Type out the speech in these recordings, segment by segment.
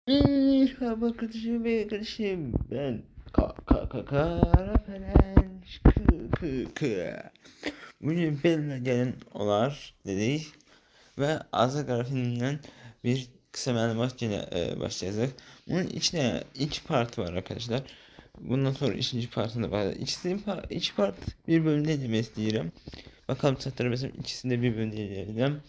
Merhaba kardeşim ve kardeşim. Ben Karafelenç Bugün benimle gelen olar dedik ve Azakara filminden bir kısa məlumat başlayacak. Bunun içine iki part var arkadaşlar. Bundan sonra ikinci partında var. İki part bir bölümde izlemek istiyorum. Bakalım çattırabilsem ikisini de bir bölümde izleyeceğim.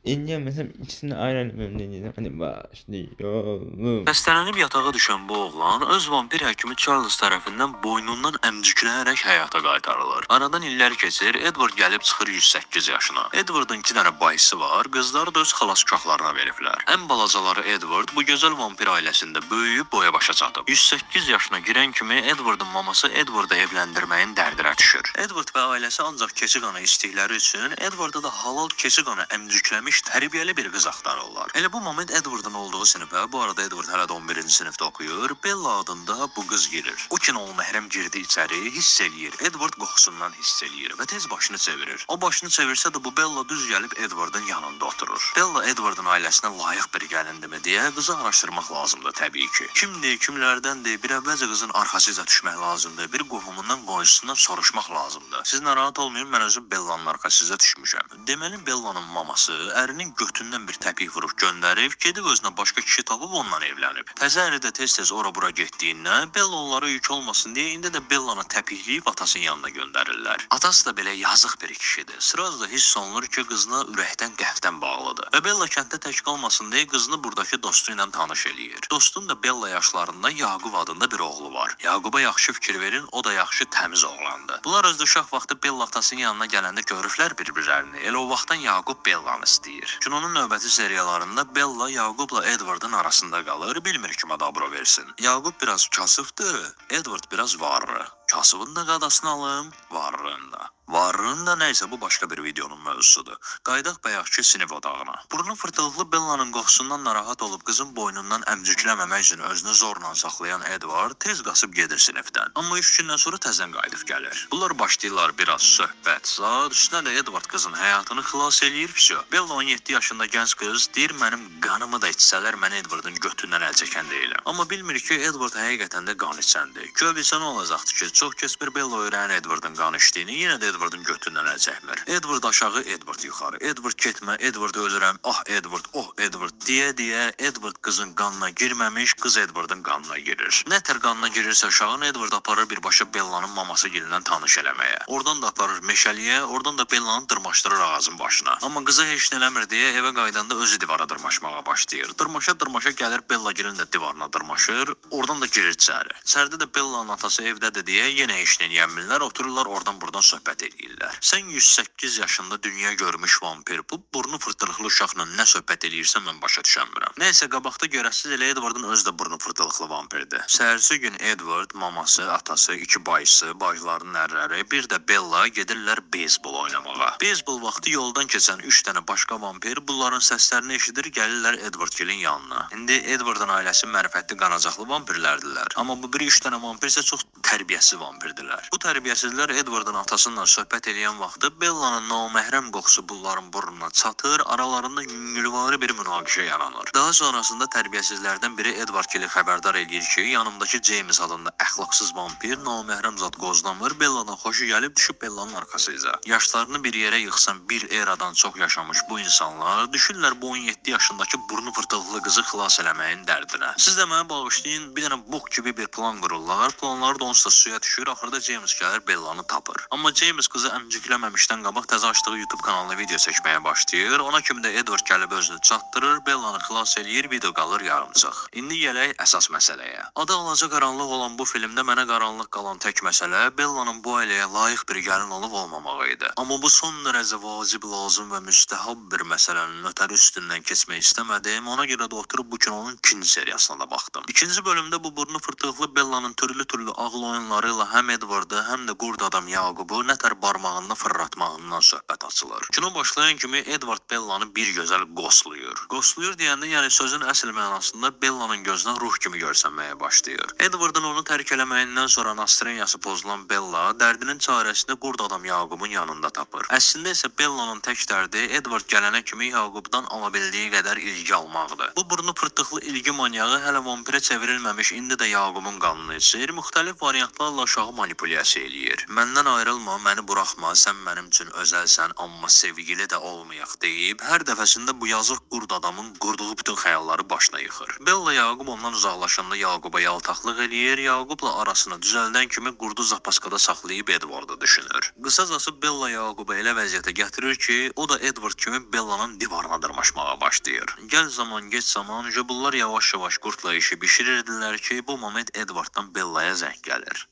İnleyemesem ikisini ayrı bölümde izleyeceğim. Hadi başlayalım. Xəstələnib yatağa düşən bu oğlan öz vampir həkimi Charles tərəfindən boynundan əmciklənərək həyata qaytarılır. Aradan illər keçir, Edward gəlib çıxır 108 yaşına. Edward'ın 2 dənə bacısı var, qızları da öz xalas uşaqlarına veriblər. Ən balacaları Edward bu gözəl vampir ailəsində böyüyüb boya başa çatıb. 108 yaşına girən kimi Edward'ın maması Edward'ı evləndirməyin dərdinə düşür. Edward və ailəsi ancaq keçi qanı istəkləri üçün Edward'a da halal keçi qanı əmcikləmiş tərbiyəli bir qız axtarırlar. Elə bu moment Edward'ın olduğu sinifə, bu arada Edward hələ də 11-ci sinifdə oxuyur, Bella adında bu qız girir. O ki naməhrəm girdi içəri, hiss eləyir. Edward qoxusundan hiss eləyir və tez başını çevirir. O başını çevirsə də bu Bella düz gəlib Edward'ın yanında oturur. Bella Edward'ın ailəsinə layiq bir gəlindimi deyə qızı araşdırmaq lazımdır təbii ki. Kimdir, kimlərdəndir, bir əvvəlcə qızın arxasıca düşmək lazımdır, bir qohumundan, qonşusundan soruşmaq lazımdır. Siz narahat olmayın, mən özüm Bella'nın arxasıca düşmüşəm. Deməli Bella'nın maması ərinin götündən bir təpik vurub göndərib, gedib özünə başqa kişi tapıb ondan evlənib. Təzə əri də tez-tez ora-bura getdiyindən Bella onlara yük olmasın deyə indi də Bella'nı təpikləyib atasının yanına göndərirlər. Atası da belə yazıq bir kişidir. Sırazda hiss olunur ki, qızına ürəkdən qəfdən bağlıdır. Və Bella kənddə tək qalmasın deyə qızını buradakı dostu ilə tanış eləyir. Dostun da Bella yaşlarında Yaqub adında bir oğlu var. Yaquba yaxşı fikir verin, o da yaxşı təmiz oğlandır. Bunlar özdə uşaq vaxtı Bella atasının yanına gələndə görüblər bir-birlərini. Elə o vaxtdan Yaqub Bella'nı istəyir. Kinonun növbəti seriyalarında Bella Yaqubla Edward'ın arasında qalır, bilmir kimə dabro versin. Yaqub biraz kasıbdır, Edward biraz varlı. Kasıbın da qadasını alım, varlığın da. Varlığın da nəysə bu başqa bir videonun mövzusudur. Qaydaq bayaqki sinif otağına. Burnu fırtılıqlı Bella'nın qoxusundan narahat olub qızın boynundan əmcikləməmək üçün özünü zorla saxlayan Edward tez qaçıb gedir sinifdən. Amma 3 gündən sonra təzən qayıdıb gəlir. Bunlar başlayırlar biraz söhbət, zad, üstünə də Edward qızın həyatını xilas eləyir vəsə. Bella 17 yaşında gənc qız deyir, mənim qanımı da içsələr mən Edward'ın götündən əl çəkən deyiləm. Amma bilmir ki, Edward həqiqətən də qan içəndir. Göl bilsə nə olacaqdı ki, çox keçmir Bella öyrənir Edward'ın qan içdiyini, yenə də Edward'ın götündən əl çəkmir. Edward aşağı, Edward yuxarı. Edward getmə, Edward ölürəm, ah Edward, oh Edward deyə Edward qızın qanına girməmiş, qız Edward'ın qanına girir. Nətər qanına girirsə uşağın Edward aparır birbaşa Bella'nın maması gilindən tanış eləməyə. Oradan da aparır meşəliyə, oradan da Bella'nı dırmaşdırır ağacın başına. Amma qıza heç nə eləmir deyə evə qaydanda özü divara dırmaşmağa başlayır. Dırmaşa gəlir Bella gilin də divarına dırmaşır, oradan da girir içəri. İçəridə də Bella'nın atası evdədir deyə yenə heç nə eləmirlər, otururlar oradan buradan söhbət edirlər. Sən 108 yaşında dünya görmüş vampir, bu burnu fırtılıqlı uşaqla nə söhbət eləyirsən mən başa düşəmirəm. Nəysə qabaqda görəsiz elə Edward'ın özü də burnu fırtılıqlı vampirdir. Səhərsi gün Edward, maması, atası, 2 bacısı, bacıların ərləri, bir də Bella gedirlər beyzbol oynamağa. Beyzbol vaxtı yoldan keçən 3 dənə başqa vampir bunların səslərini eşidir, gəlirlər Edward-gilin yanına. İndi Edward'ın ailəsi mərifətli qanacaqlı vampirlərdilər. Amma bu bir 3 dənə vampir isə çox tərbiyəsiz vampirdirlər. Bu tərbiyəsizlər Edward'ın atasıyla söhbət eləyən vaxtı Bella'nın naməhrəm qoxusu bunların burnuna çatır, aralarında yüngülvari bir münaqişə yaranır. Daha sonrasında tərbiyəsizlərdən biri Edward-gili xəbərdar eləyir ki, yanımdakı James adında əxlaqsız vampir naməhrəm zad qozlamır, Bella'dan xoşu gəlib düşüb Bella'nın arxasıca. Yaşlarını bir yerə yıxsan bir eradan çox yaşamış bu insanlar düşürlər bu 17 yaşındakı burnu fırtılıqlı qızı xilas eləməyin dərdinə. Siz də mənə bağışlayın, bir dənə bok kimi bir plan qururlar, planları da onsuz da suya düşür, axırda James gəlir Bella'nı tapır. Amma James qızı əmcikləməmişdən qabaq təzə açdığı YouTube kanalına video çəkməyə başlayır, ona kimi də Edward gəlib özünü çatdırır, Bella'nı xilas eləyir, video qalır yarımçıq. İndi gələk əsas məsələyə. Adı alaca qaranlıq olan bu filmdə mənə qaranlıq qalan tək məsələ Bella'nın bu ailəyə layiq bir gəlin olub olmamağı idi. Amma bu son dərəcə vacib, lazım və müstəhab bir məsələnin ötəri üstündən keçmək istəmədim, ona görə də oturub bu kinonun 2-ci seriyasına da baxdım. 2-ci bölümdə bu burnu fırtılıqlı Bella'nın türlü ağıl oyunları Bella həm Edvardı, həm də qurd adam Yaqubu nətər barmağında fırlatmağından söhbət açılır. Kino başlayan kimi Edvard Bellanı bir gözəl qoslayır. Qoslayır deyəndə, yəni sözün əsl mənasında Bellanın gözünə ruh kimi görsənməyə başlayır. Edvardın onu tərk eləməyindən sonra nasreniyası pozulan Bella dərdinin çarəsini qurd adam Yaqubun yanında tapır. Əslində isə Bellanın tək dərdi Edvard gələnə kimi Yaqubdan ala bildiyi qədər ilgi almaqdır. Bu burnu pırtıqlı ilgi manyağı hələ vampirə çevrilməmiş indi də Yaqubun qanını içir, müxtəlif variantlarla uşağı manipulyasiya eləyir. Məndən ayrılma, məni buraxma, sən mənim üçün özəlsən, amma sevgili də olmayaq deyib, hər dəfəsində bu yazıq qurd adamın qurduğu bütün xəyalları başına yıxır. Bella Yaqub ondan uzaqlaşanda Yaquba yaltaqlıq eləyir, Yaqubla arasını düzəldən kimi qurdu zapaskada saxlayıb Edvardı düşünür. Qısacası Bella Yaquba elə vəziyyətə gətirir ki, o da Edvard kimi Bellanın divarına dırmaşmağa başlayır. Gəl zaman, geç zaman, jobullar yavaş-yavaş qurtla işi bişirirdilər ki, bu moment Edvarddan Bellaya zəng gəlir.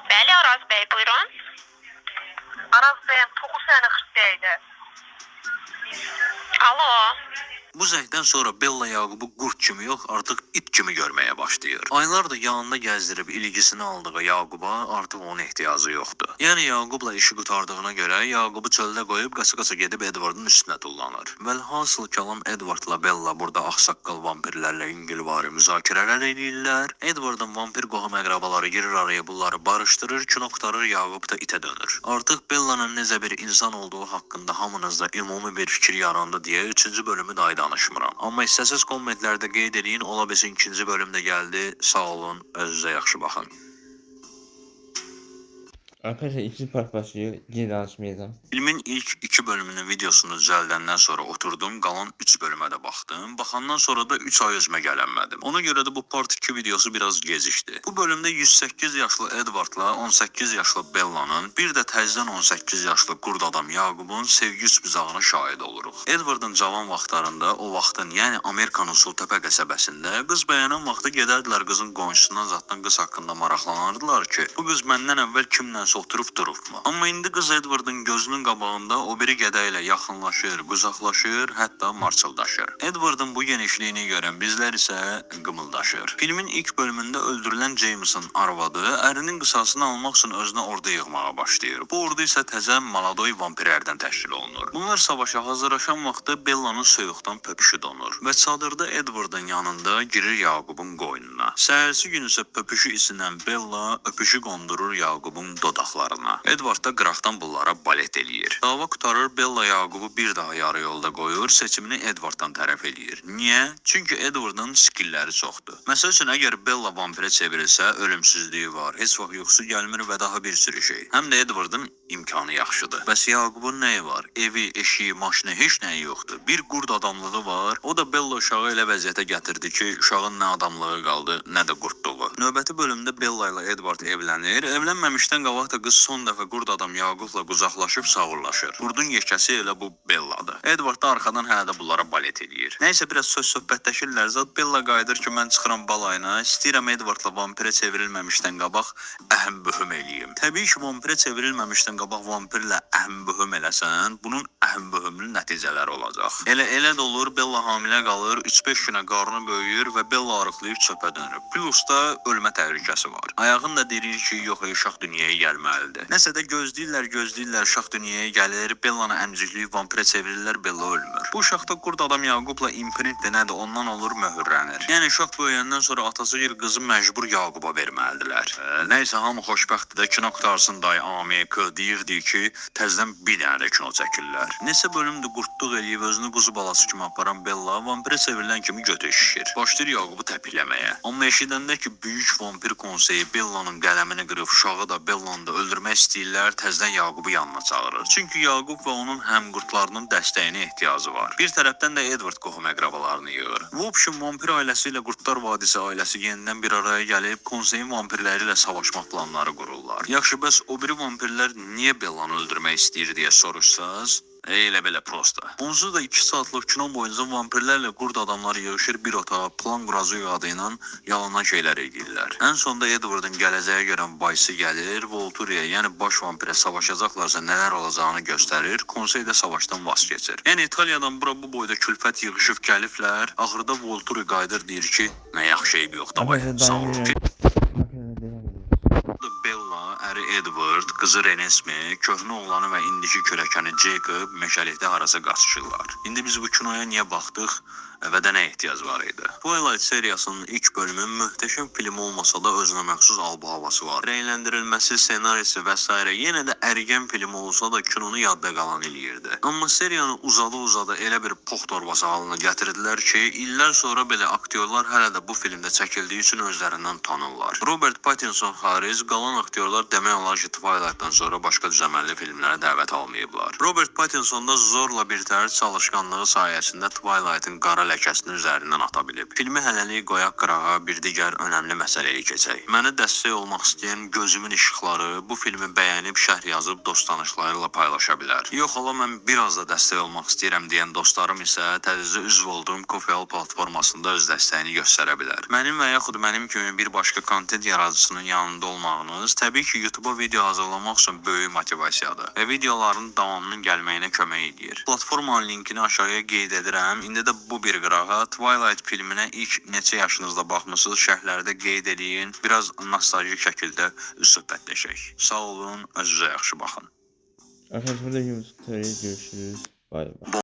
Bəli, Araz bəy, buyurun. Araz bəyəm, toxu səni xırtdəydi. Alo. Bu zəngdən sonra Bella Yaqubu qurd kimi yox, artıq it kimi görməyə başlayır. Aylar da yanında gəzdirib ilgisini aldığı Yaquba artıq onun ehtiyacı yoxdur. Yəni Yaqubla işi qutardığına görə Yaqubu çöldə qoyub qaça-qaça gedib Edvardın üstünə tullanır. Vəlhasıl kəlam Edvardla Bella burada ağsaqqal vampirlərlə ingilvari müzakirələr edirlər. Edvardın vampir qohum əqrabaları girir araya bunları barışdırır, kino qurtarır, Yaqub da itə dönür. Artıq Bellanın necə bir insan olduğu haqqında hamınızda ümumi bir fikir yarandı deyə 3-cü bölümü də danışmıram. Amma istəsiz kommentlərdə qeyd edin, ola bilsin 2-ci bölümdə gəldi. Sağ olun, özünüzə yaxşı baxın. Arkadaşlar ikinci part başlıyor. Yine danışmayacağım. Filmin ilk 2 bölümünün videosunu düzəldəndən sonra oturdum, qalan 3 bölümə də baxdım. Baxandan sonra da 3 ay özümə gələnmədim. Ona görə də bu part 2 videosu biraz gecikdi. Bu bölümdə 108 yaşlı Edvardla 18 yaşlı Bellanın, bir də təzədən 18 yaşlı qurd adam Yaqubun sevgi üsbüzağına şahid oluruq. Edvardın cavan vaxtlarında, o vaxtın, yəni Amerikanın Sultepe qəsəbəsində qız bəyənən vaxtı gedərdilər qızın qonşusundan zatdan qız haqqında maraqlanardılar ki, bu qız məndən əvvəl kimlənsə oturub durubmu? Amma indi qız Edvardın gözünün qabağında o biri gədə ilə yaxınlaşır, quzaqlaşır, hətta marçıldaşır. Edvardın bu genişliyini görən bizlər isə qımıldaşır. Filmin ilk bölümündə öldürülən James'ın arvadı ərinin qısasını almaq üçün özünə ordu yığmağa başlayır. Bu ordu isə təzə maladoy vampirlərdən təşkil olunur. Bunlar savaşa hazırlaşan vaxtda Bellanın soyuqdan pöpüşü donur və çadırda Edvardın yanında girir Yaqubun qoynuna. Səhərsi gün isə pöpüşü isinən Bella öpüşü qondurur Yaqubun dodaqlarına. Edvard da qıraqdan bunlara balet eləyir. Dava qutarır, Bella Yaqubu bir daha yarı yolda qoyur, seçimini Edvarddan tərəf eləyir. Niyə? Çünki Edvardın skillləri çoxdur. Məsəl üçün, əgər Bella vampirə çevrilsə, ölümsüzlüyü var, heç vaxt yuxusu gəlmir və daha bir sürü şey. Həm də Edvardın imkanı yaxşıdır. Bəs Yaqubun nəyi var? Evi, eşiyi, maşını, heç nəyi yoxdur. Bir qurd adamlığı var. O da Bella uşağı elə vəziyyətə gətirdi ki, uşağın nə adamlığı qaldı, nə də qurdluğu. Növbəti bölümdə Bella ilə Edvard evlənir. Evlənməmişdən qabaq da qız son dəfə qurd adam Yaqubla quzaqlaşıb sağırlaşır. Qurdun yekəsi elə bu Belladır. Edvard da arxadan hələ də bunlara balet edir. Nəysə biraz söz-söhbətləşirlər. Zat Bella qayıdır ki, mən çıxıram balayına, istəyirəm Edvardla vampirə çevrilməmişdən qabaq əhəm-böhüm eləyim. Təbii ki, vampirə çevrilməmişdən qabaq vampirlə əhəm-böhüm eləsən, bunun əhəm-böhümlü nəticələri olacaq. Elə də olur, Bella hamilə qalır, 3-5 günə qarnı böyüyür və Bella arıqlayıb çöpə dönür. Plus da ölmə təhlükəsi var. Ayağın da deyir ki, yox, uşaq dünyaya gəlməlidir. Nəsə də gözləyirlər, uşaq dünyaya gəlir, Bellanı əmcikliyib vampirə çevirirlər, Bella ölmür. Bu uşaqda qurd adam Yaqubla imprintdir, nədir, ondan olur möhürlənir. Yəni uşaq böyüyəndən sonra atası bir qızı məcbur Yaquba verməlidirlər. Nəysə, hamı xoşbəxtdir də, kino qutarsın dayı AMK deyirdi ki, təzdən bir dənə də kino çəkirlər. Neçə bölümdür qurtluq eləyib özünü quzu balası kimi aparan Bella vampirə çevrilən kimi götü şişir. Başlayır Yaqubu təpikləməyə. Amma eşidəndə ki, böyük vampir konseyi Bellanın qələmini qırıb uşağı da Bellanı da öldürmək istəyirlər, təzdən Yaqubu yanına çağırır. Çünki Yaqub və onun həm qurtlarının dəstəyinə ehtiyacı var. Bir tərəfdən də Edvard qohum əqrabalarını yığır. Bu option vampir ailəsi ilə Qurtlar Vadisi ailəsi yenidən bir araya gəlib konseyin vampirləri ilə savaşmaq planları qururlar. Yaxşı, bəs o biri vampirlər niyə Bellanı öldürmək istəyir deyə soruşsaz, elə belə prosta. Onsuz da 2 saatlıq kino boyunca vampirlərlə qurd adamlar yığışır bir otağa, plan qurazu adı ilə yalanan şeylər edirlər. Ən sonda Edvardın gələcəyə görən bayısı gəlir, Volturiya, yəni baş vampirə savaşacaqlarsa nələr olacağını göstərir, konseydə savaşdan vaz keçir. Yəni İtaliyadan bura bu boyda külfət yığışıb gəliblər, axırda Volturi qayıdır deyir ki, nə yaxşı eyb yox, davay, sağ olun. Bella Edward, qızı Renesme, köhnə oğlanı və indiki kürəkəni Jacob meşəlikdə harasa qaçışırlar. İndi biz bu kinoya niyə baxdıq və də nə ehtiyac var idi? Twilight seriyasının ilk bölümü möhtəşəm film olmasa da özünə məxsus albu havası var. Reyləndirilməsi, ssenarisi və s. yenə də ərgən film olsa da kinonu yadda qalan eləyirdi. Amma seriyanı uzada elə bir pox torbası halına gətirdilər ki, illər sonra belə aktyorlar hələ də bu filmdə çəkildiyi üçün özlərindən tanırlar. Robert Pattinson xaric, qalan aktyorlar demək olar ki, Twilight'dan sonra başqa düzəməlli filmlərə dəvət almayıblar. Robert Pattinson da zorla bir təhər çalışqanlığı sayəsində Twilight'ın qara ləkəsini üzərindən ata bilib. Filmi hələlik qoyaq qırağa bir digər önəmli məsələyə keçək. Mənə dəstək olmaq istəyən gözümün işıqları bu filmi bəyənib şərh yazıb dost tanışlarıyla paylaşa bilər. Yox, hala mən biraz da dəstək olmaq istəyirəm deyən dostlarım isə tədricə üzv olduğum Ko-fi platformasında öz dəstəyini göstərə bilər. Mənim və yaxud mənim kimi bir başqa kontent yaradıcısının yanında olmağınız təbii ki, YouTube-a video hazırlamaq üçün böyük motivasiyadır və videoların davamının gəlməyinə kömək edir. Platformanın linkini aşağıya qeyd edirəm. İndi də bu bir qırağa Twilight filminə ilk neçə yaşınızda baxmısınız, şərhlərdə qeyd edin. Biraz nostaljik şəkildə söhbətləşək. Sağ olun, özünüzə yaxşı baxın. Arkadaşlar burada görüşürüz. Bay bay.